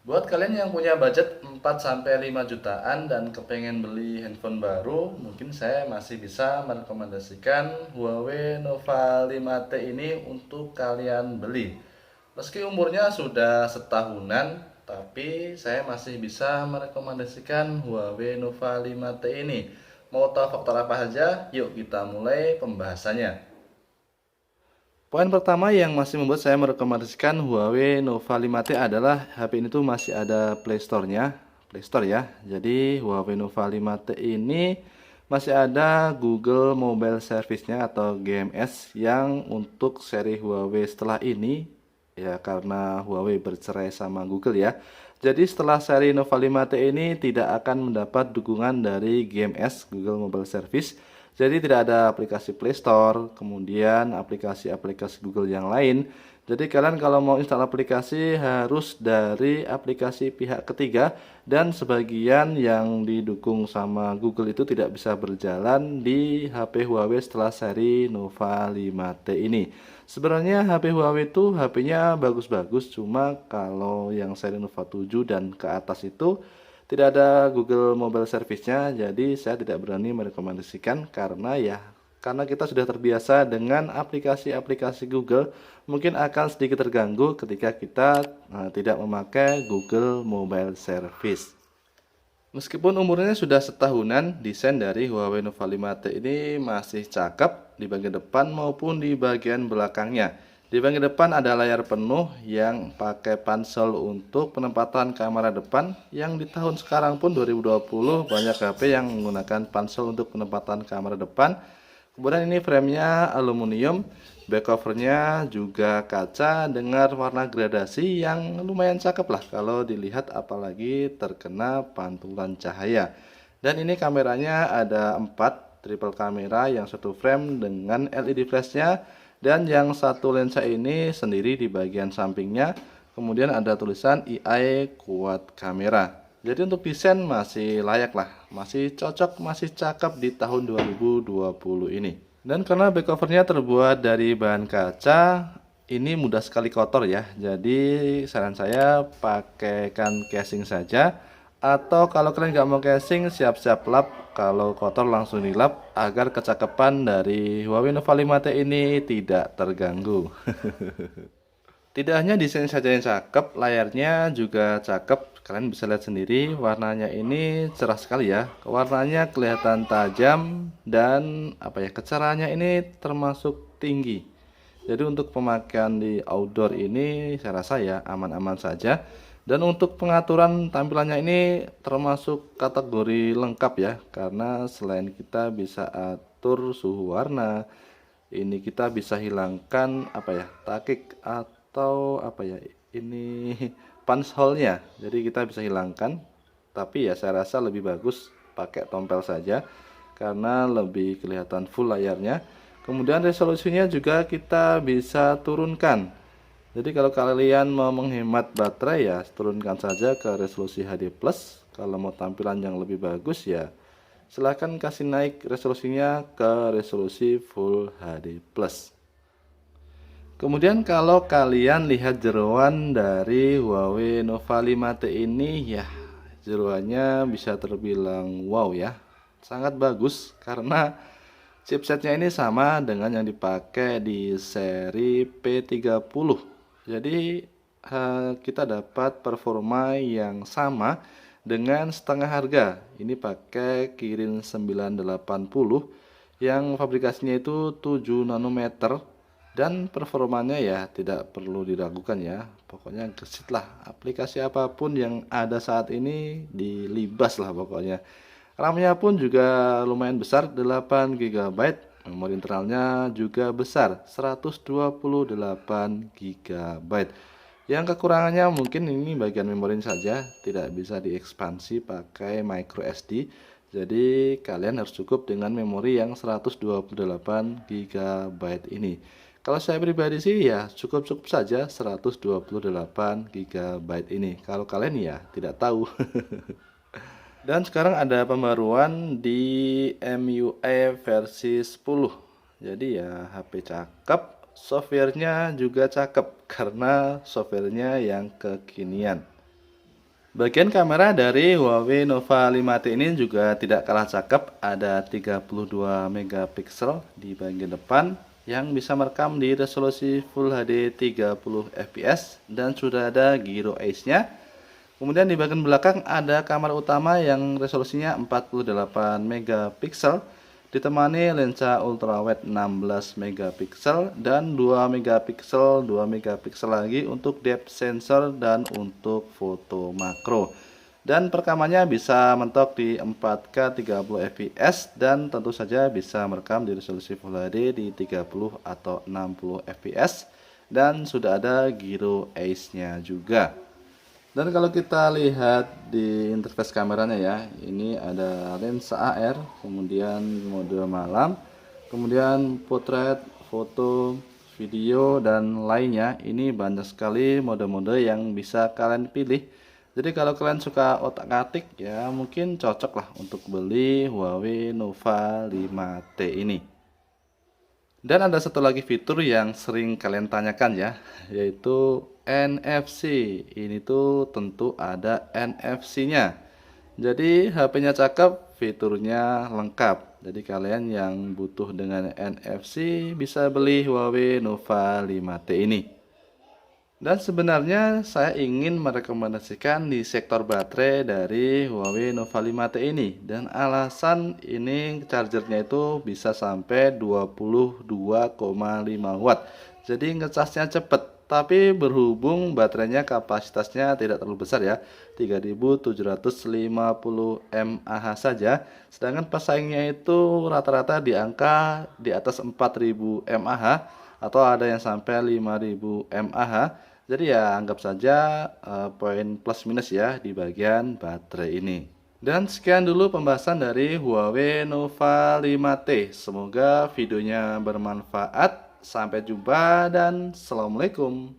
Buat kalian yang punya budget 4 sampai 5 jutaan dan kepengen beli handphone baru, mungkin saya masih bisa merekomendasikan Huawei Nova 5T ini untuk kalian beli. Meski umurnya sudah setahunan, tapi saya masih bisa merekomendasikan Huawei Nova 5T ini. Mau tahu faktor apa saja? Yuk kita mulai pembahasannya. Poin pertama yang masih membuat saya merekomendasikan Huawei Nova 5T adalah HP ini tuh masih ada Play Store-nya, Play Store ya. Jadi Huawei Nova 5T ini masih ada Google Mobile Service-nya atau GMS yang untuk seri Huawei setelah ini ya karena Huawei bercerai sama Google ya. Jadi setelah seri Nova 5T ini tidak akan mendapat dukungan dari GMS Google Mobile Service. Jadi tidak ada aplikasi Play Store, kemudian aplikasi-aplikasi Google yang lain. Jadi kalian kalau mau install aplikasi harus dari aplikasi pihak ketiga dan sebagian yang didukung sama Google itu tidak bisa berjalan di HP Huawei setelah seri Nova 5T ini. Sebenarnya HP Huawei itu HP-nya bagus-bagus, cuma kalau yang seri Nova 7 dan ke atas itu tidak ada Google Mobile Service-nya, jadi saya tidak berani merekomendasikan karena kita sudah terbiasa dengan aplikasi-aplikasi Google, mungkin akan sedikit terganggu ketika kita tidak memakai Google Mobile Service. Meskipun umurnya sudah setahunan, desain dari Huawei Nova 5T ini masih cakep di bagian depan maupun di bagian belakangnya. Di bagian depan ada layar penuh yang pakai pansel untuk penempatan kamera depan yang di tahun sekarang pun 2020 banyak HP yang menggunakan pansel untuk penempatan kamera depan. Kemudian ini framenya aluminium, back covernya juga kaca dengan warna gradasi yang lumayan cakep lah kalau dilihat apalagi terkena pantulan cahaya. Dan ini kameranya ada 4 triple kamera, yang satu frame dengan LED flashnya dan yang satu lensa ini sendiri di bagian sampingnya. Kemudian ada tulisan AI Quad Kamera. Jadi untuk desain masih layak lah, masih cocok, masih cakep di tahun 2020 ini. Dan karena back covernya terbuat dari bahan kaca, ini mudah sekali kotor ya. Jadi saran saya pakaikan casing saja. Atau kalau kalian nggak mau casing, siap-siap lap. Kalau kotor langsung dilap agar kecakapan dari Huawei Nova 5T ini tidak terganggu. Tidak hanya desain saja yang cakep, layarnya juga cakep. Kalian bisa lihat sendiri, warnanya ini cerah sekali ya. Warnanya kelihatan tajam dan kecerahannya ini termasuk tinggi. Jadi untuk pemakaian di outdoor ini saya rasa ya aman-aman saja. Dan untuk pengaturan tampilannya ini termasuk kategori lengkap ya, karena selain kita bisa atur suhu warna, ini kita bisa hilangkan takik atau ini punch hole-nya. Jadi kita bisa hilangkan, tapi ya saya rasa lebih bagus pakai tompel saja karena lebih kelihatan full layarnya. Kemudian resolusinya juga kita bisa turunkan. Jadi kalau kalian mau menghemat baterai ya turunkan saja ke resolusi HD+. Kalau mau tampilan yang lebih bagus ya silahkan kasih naik resolusinya ke resolusi Full HD+. Kemudian kalau kalian lihat jeroan dari Huawei Nova 5T ini ya, jeroannya bisa terbilang wow ya. Sangat bagus karena chipsetnya ini sama dengan yang dipakai di seri P30. Jadi kita dapat performa yang sama dengan setengah harga. Ini pakai Kirin 980 yang fabrikasinya itu 7 nanometer dan performanya ya tidak perlu diragukan ya. Pokoknya gesit lah, aplikasi apapun yang ada saat ini dilibas lah pokoknya. RAM-nya pun juga lumayan besar, 8 GB. Memori internalnya juga besar, 128 GB. Yang kekurangannya mungkin ini bagian memori saja, tidak bisa diekspansi pakai micro SD. Jadi kalian harus cukup dengan memori yang 128 GB ini. Kalau saya pribadi sih ya cukup-cukup saja 128 GB ini. Kalau kalian ya tidak tahu. Dan sekarang ada pembaruan di MIUI versi 10. Jadi ya HP cakep, softwarenya juga cakep karena softwarenya yang kekinian. Bagian kamera dari Huawei Nova 5T ini juga tidak kalah cakep, ada 32 megapiksel di bagian depan yang bisa merekam di resolusi Full HD 30 fps dan sudah ada Gyro Ace-nya. Kemudian di bagian belakang ada kamera utama yang resolusinya 48 megapiksel ditemani lensa ultrawide 16 megapiksel dan 2 megapiksel lagi untuk depth sensor dan untuk foto makro. Dan perekamannya bisa mentok di 4K 30 fps dan tentu saja bisa merekam di resolusi Full HD di 30 atau 60 fps dan sudah ada Gyro Ace-nya juga. Dan kalau kita lihat di interface kameranya ya, ini ada lensa AR, kemudian mode malam, kemudian portrait, foto, video, dan lainnya. Ini banyak sekali mode-mode yang bisa kalian pilih. Jadi kalau kalian suka otak-atik ya mungkin cocok lah untuk beli Huawei Nova 5T ini. Dan ada satu lagi fitur yang sering kalian tanyakan ya, yaitu NFC. Ini tuh tentu ada NFC-nya. Jadi HP-nya cakep, fiturnya lengkap. Jadi kalian yang butuh dengan NFC bisa beli Huawei Nova 5T ini. Dan sebenarnya saya ingin merekomendasikan di sektor baterai dari Huawei Nova 5T ini. Dan alasan ini chargernya itu bisa sampai 22,5 watt. Jadi ngecasnya cepet. Tapi berhubung baterainya kapasitasnya tidak terlalu besar ya, 3750 mAh saja. Sedangkan pesaingnya itu rata-rata di angka di atas 4000 mAh atau ada yang sampai 5000 mAh. Jadi ya anggap saja poin plus minus ya di bagian baterai ini. Dan sekian dulu pembahasan dari Huawei Nova 5T. Semoga videonya bermanfaat. Sampai jumpa dan assalamualaikum.